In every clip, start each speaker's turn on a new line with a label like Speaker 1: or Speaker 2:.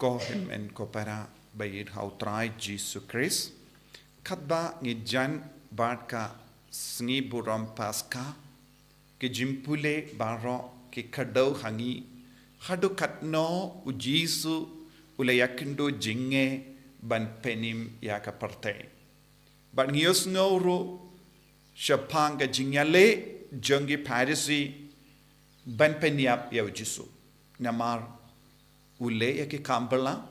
Speaker 1: Kohen kopera bayid hautrai Jesus Khrist. Katba ngijan barka sngi buram paska ke jimpule baro ke kadau hangi hadu katno u Jesu ulayakindo jinge ban penim yaka partay. Ban ngiyos ngoro shapanga jingyale jongi parisi ban penyap yaw Jesu. Namar ule yaki kambala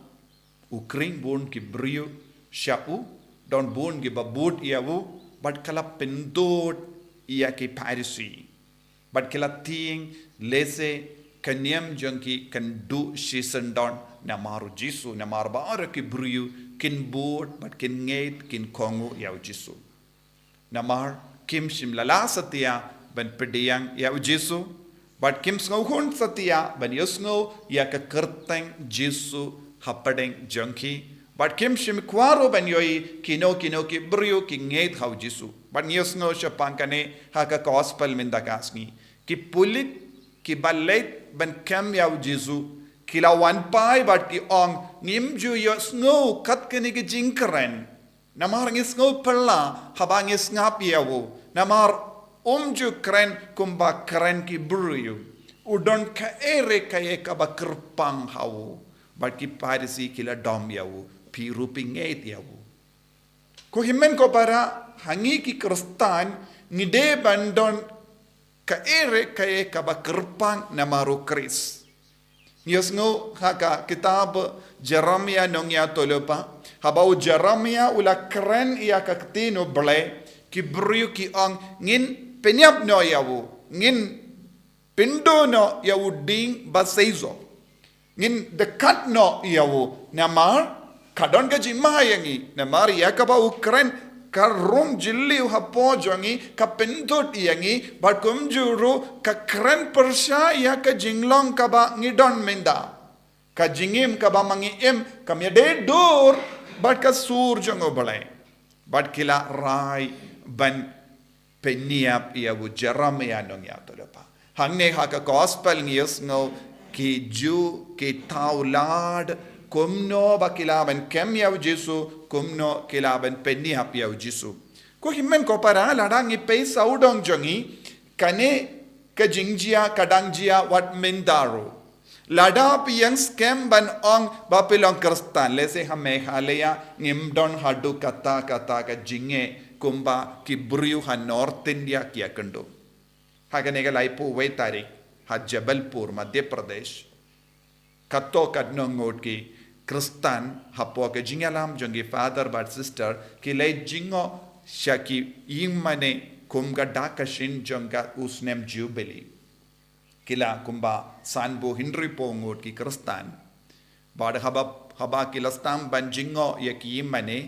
Speaker 1: ukring bun ki brio Shah don bun ki babut yawu but kala pendod yaki parisi. But kala ting lese kanyam jongi kan du shisen don namaru Jesu namar bara ki brio kin board but kin ngate kin kongo yaw Jesu. Namar kim shim lala satya ban pediyang yaw Jesu but kim sngohun satya ban yosngo yaka kerteng Jesu hapadeng jonki but kim shim kwaro ban yoi kino ki brio ki ngate haw Jesu but yosngo shapankane haka gospel mindakasni ki pulit ki ballet ban kam yaw Jesu kila wan pai but ki ong ngim ju yo snow kat kini ki jingkeren namar ngis snow pella habang ngis ngap yawo namar ju kren kumba kren ki buru udon ka ere kaye ka ba kerpang hawo but ki parisi kila dom yawo pi ruping et yawo ko himmen ko para hangi ki Khristan ngide bandon ka ere kaye ka ba kerpang namaru Khrist. Yasngo haka kitab Jeremia nongya tolopa habau Jeremia ula keren ia kaktino ble ki brio ki ang ngin penyap no yawu ngin pindo no yawu ding baseizo ngin dekat no yawu namar kadon ka jimayangi namar yakaba ukren karum jilli hapo jongi ka pendot yangi but kumjuru ka kren persya ya ka jinglong ka ba ngidon menda ka jingim ka ba mangi em kam ya de dur but ka sur jongo balai but kila rai ban peniap ya bu Jeremia nong ya to pa hangne ha ka gospel ngiyos ngo ki ju ki taulad kumno bakila ban kem yaw Jesu kumno kilaban penni hap yaw Jesu ko himmen ko para ladang ipe saudong jongi kane ka jingjia kadangjia wat mendaro lada piyang scam ban ong bapilong Khristan lese hame halaya ngimdon hadu kata ka jinge kumba ki buriu ha North India kia kendo hagane ga laipo we tarik ha Jabalpur Madhya Pradesh kato kadno ngot ki Khristan hapo ke jingalam jongi father but sister ki lay jingo shaki imane kumga dakashin jonga usnem jubilee kila kumba sanbo hindri pongot ki Khristan bad haba kilastam ban jingo yaki imane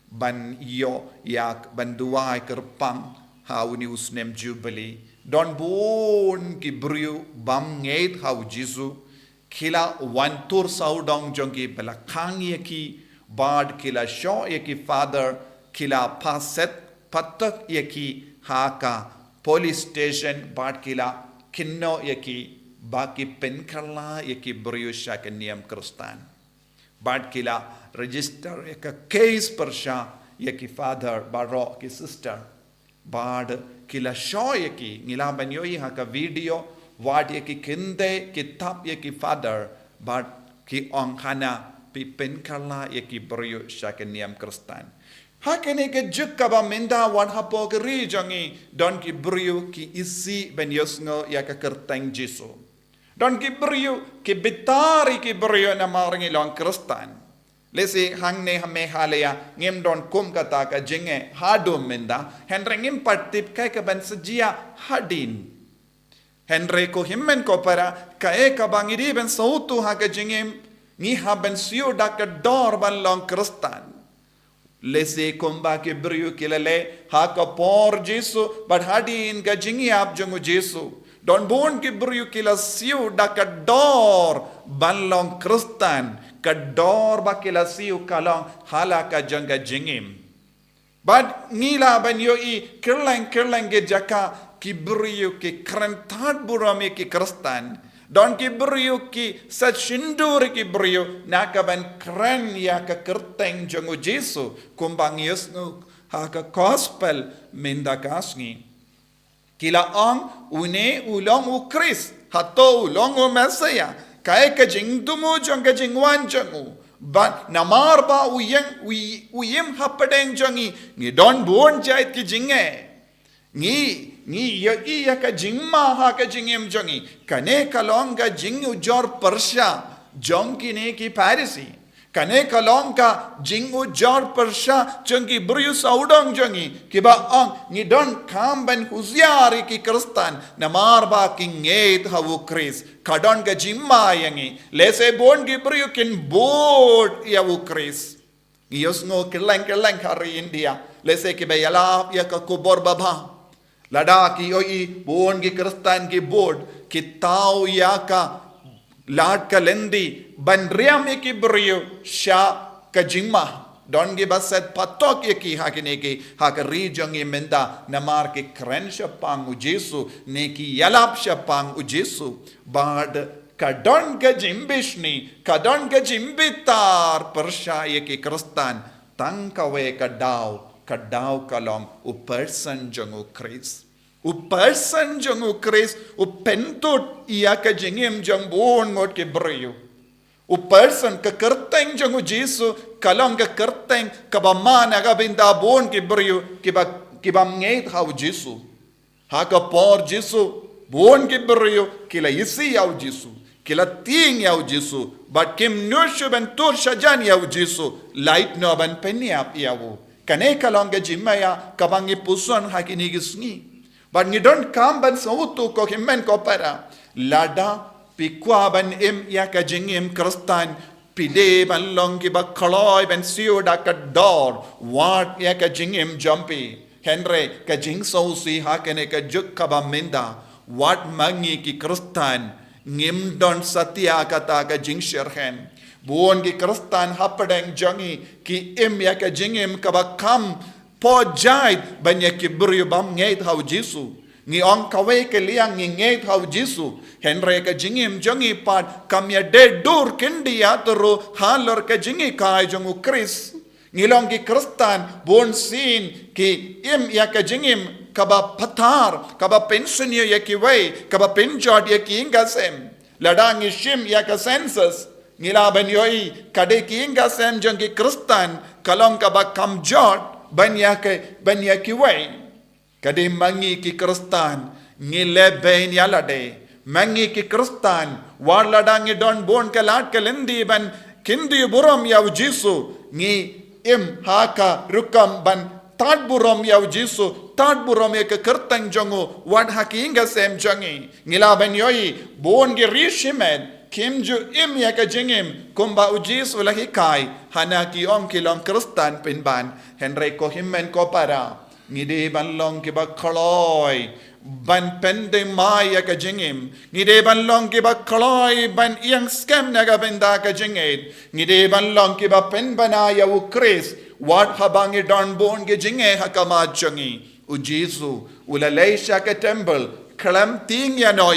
Speaker 1: ban yo yak ban duai kerpang hauni usnem jubilee don bon ki brio bam ngate haw Jesu kila wantur saudong jongi belakang yaki bad kila Shoh yaki father kila paset patak yaki haka police station bad kila kinno yaki baki penkala yaki beriusha keniam Khristan bad kila register yaka case persha yaki father baro ki sister bad kila Shoh yaki ngila banyoi haka video what yaki kinde kitab yaki father but ki ong hana pi penkala yaki brio shakeniam Khristan hakene ke jukka ba menda wan hapo ke rijongi don ki brio ki isi ben yosngo yaka kerteng Jesu don ki brio ki bitari ki brio na maringi long Khristan lesi hangne hame halaya ngem don kum kata ka jinge hadu menda henrengim patip kai ka ban sejia hadin Henry ko himmen ko para kae ka bangiri ben sautu ha ka jingim ni ha ben siu dak dor ban long Khristan lese komba ke brio kilale ha ka por Jesu but hadin ka jingi ap jongu Jesu don bon ke brio kila siu dak dor ban long Khristan ka dor ba kila siu kalong hala ka jonga jingim but ngila ban yo I kirlang ke jaka ki brio ki krentat burame ki Khristan Don kibrio ki sa shindur kibrio nakaban kren ya ka kerteng jongu Jesu kumbang yesnu ha ka gospel minda kasngi. Kila ang une ulong u Khrist hato ulong u Mesaya kaya ka jingdumu jong ka jingwan jongu. But namar ba uyem hapadeng jongi ni don bon jait ki jinge. Ni ya ka jingma ha ka jingem jongi kane kalonga jing ujor persha jongki ne ki parisi kane kalonga jing ujor persha jongi bryu saudong jongi ki ba ang ni don kamban huziari ki Khristan namar ba ki ngeit hawu Khrist kadon ka jingma yangi lese bon ki bryu kin board ya wu Khrist ngiyos ngo keleng hari India lese ki ba yala ya ka kubor baba lada ki oi bon ki Khristan ki board ki tau ya ka lad ka lendi ban riam ki brio Shah ka jingma don ki basat patok ki hakine ki hak rijong menda namar ki kren pang u Jesu ne ki yalap pang u Jesu bad kadon ka jimbishni kadon ka jimbitar persha ki Khristan tang ka we ka daw kalong u person jong u Khrist u person jong u Khrist u pentut iya ka jingim jong bon ngot ke brio u person ka kerteng jong u Jesu kalong ka kerteng ka ba mana ka binda bon ke brio ki ba ngeit ha u Jesu ha ka por Jesu bon ke brio ki la isi ya u Jesu ki la ting ya u Jesu but kim nushu ben tur shajan ya u Jesu light no ban peniap ya u kane kalonga jimaya kabangi puson hakini gisni but ni don't come ban sautu ko himmen ko para lada pikwa ban ya ka jingim Khristan pide ban long ki ba khaloi ban siu da ka dor what ya ka jingim jumpy henre ka jing so si hakene ka juk ka ba minda what mangi ki Khristan ngim don satya kata ka jing sherhen buon ki Khristan hapadeng jongi ki ya ka jingim ka ba kam po jait banya ki brio bam ngeit hau Jesu ngi ong kawe ke liang ngi ngeit hau Jesu henre ka jingim jongi pat kam ya de dur kendi ya turu halor ka jingi kai jongu Khrist ngilong ki Khristan buon sin ki ya ka jingim ka ba patar ka ba pension ya ki wei ka ba penjot ya ki ingasem ladang shim ya ka census ngila ban yoi kade ki inga sem jong ki Khristan kalong ka ba kamjot ban ya ki wei kade mangi ki Khristan ngi Lehbein ya lade mangi ki Khristan war ladang don bon ka lat ka lendi ban kindi buram ya Jesu ngi haka rukam ban tad buram ya Jesu tad buram ya ka kertang jongo wad haki inga sem jongi ngila ban yoi bon gi rishimed kim ju ya ka jingim kumba ujis ulahi kai hana ki kilong Khristan pinban henry ko himmen ko para ngide ban long ki ba khaloi ban pende ya ka jingim ngide ban long ki ba khaloi ban yang scam na ka benda ka jingit ngide ban long ki ba pen bana ya u Khrist wat habangi don bon ge jinge hakama jangi u Jesu ula leisha ka temple kalam ting ya no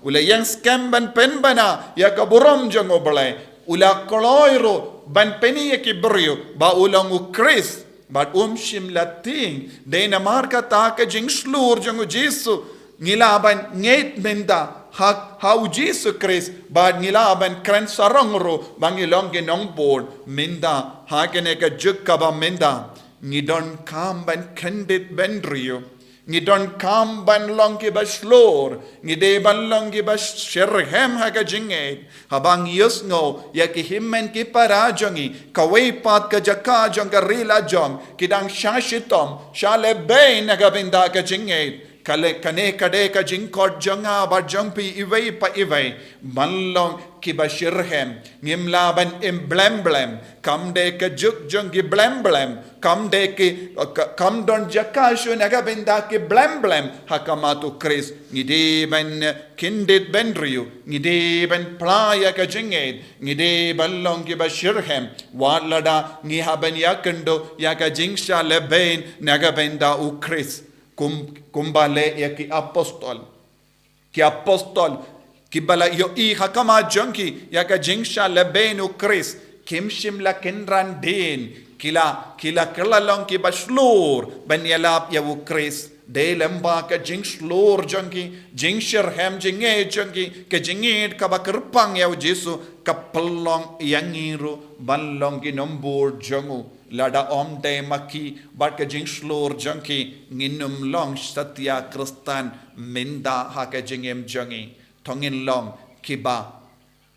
Speaker 1: ula yang scam ban pen bana ya ka burom jango bale ula koloiro ban peni ya ki brio ba ulang u Khrist but shim lating de na marka ta ka jing slur jango Jesu ngilaban ngeit menda hau Jesu Khrist ba ngilaban kran sarongro bangilong ginong board menda hakene ka juk ka ba menda ngidon kam ban kendit bendrio ngidon kam ban long ki ba slor ngide ban long ki ba sherhem ha ka jinget habang yusngo ya ki himmen ki parajongi kawai pat ka jaka jong ka rila jong kidang shashitom Lehbein na ka binda ka jinget kale kane kade ka jingkot jonga ba jongpi iwei pa iwei manlong ki ba shirhem ngimla ban emblem kam de ka juk jong ki blem kam de ki kam don jakashu naga benda ki blem hakamatu Khrist ngide ban kindit bendriu ngide ban playa ka jinged ngide ballong ki ba shirhem walada ngi haban yakendo ya ka jingsha Lehbein naga benda u Khrist kumbale ya ki apostol Kibala yo I hakama junkie ya ka jingsha Lehbein u Khrist. Kim shim la kenran din. Kila kelalong kiba slur ban yalap ya u Khrist. De lamba ka jing slur junkie. Jing sherham jinge junkie. Ka jingid ka bakerpang ya u Jesu. Kapelong yangiru banlong ginombur jungu. Lada om de maki bat ka jing slur junkie. Nginum long satya Khristan minda ha ka jingem jungie. Thongin long kiba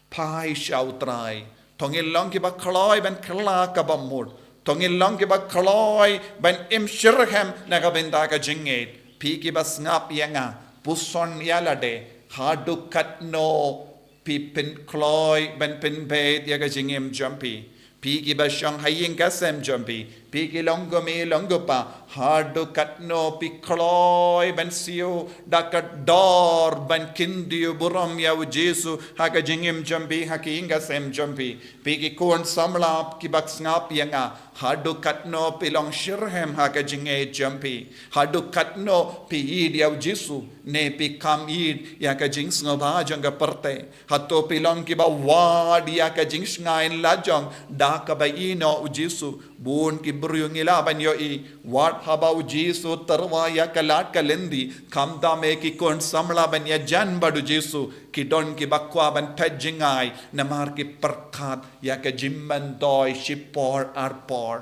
Speaker 1: pai shau trai. Thongin long kiba khloi ban khla ka bamur. Thongin long kiba khloi ban im shirham nagabinda ka jingate. Pi kiba ngap yanga puson yalade hadu katno pi pin khloi ban pin bait yaga jingem jumpy. Pi kiba shang haying kasem jumpy. Pi ki longo me longo pa hadu katno pi khloi ban siu dakat dor ban kindiu buram ya Jesu haka jingem jumpy haki inga sem jumpy. Pi ki korn samlap ki bak ngap yanga hadu katno pi long shirhem haka jinge jumpy. Hadu katno pi id ya Jesu ne pi kam id ya ka jing sngoba janga parte. Hato pi long ki ba wad ya ka jing ngain lajong da ka ba ino Jesu bun ki bryung ila ban yo I wat haba Jesu tarwa ya kalat kalendi kamda me ki kon samla ban ya jan badu Jesu ki don ki bakwa ban pejingai namar ki perkat ya ka jimman doi shipor arpor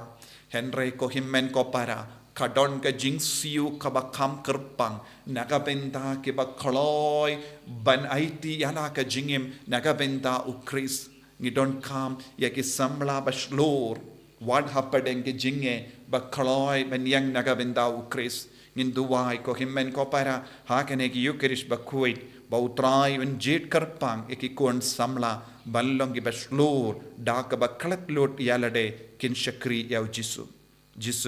Speaker 1: henry ko himmen ko para kadon ka jing siu ka bakam kerpang naga benda ki bakloi ban aiti yala ka jingim naga benda u Khrist ngidon kam ya ki samla baslor Wad hapadeng ke jinge bakloi ben yang nagabenda u Khrist nginduwai ko himmen ko para hakane ki Eucharist bakuit bautrai un jit karpang eki kon samla ballong ki baslur dak baklat lot yalade kin shakri yaw Jesu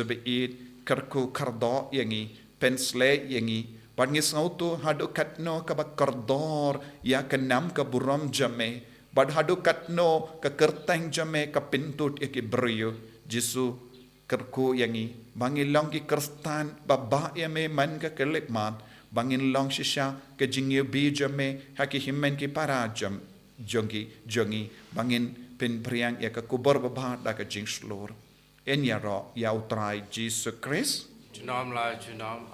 Speaker 1: be it karku kardo yangi pensle yangi pangis ngautu hadu katno ka bakardor ya kanam ka buram jame Bad hadu katno ka kertang jame ka pintut eki bryo Jesu kerku yangi bangin long ki Khristan baba yame man ka kelipmat bangin long shisha ka jingyu bi jame haki himmen ki para jam jongi bangin pin priang ya ka kubur baba da ka jing slur en ya ro ya utrai Jesus Christ
Speaker 2: Junam la junam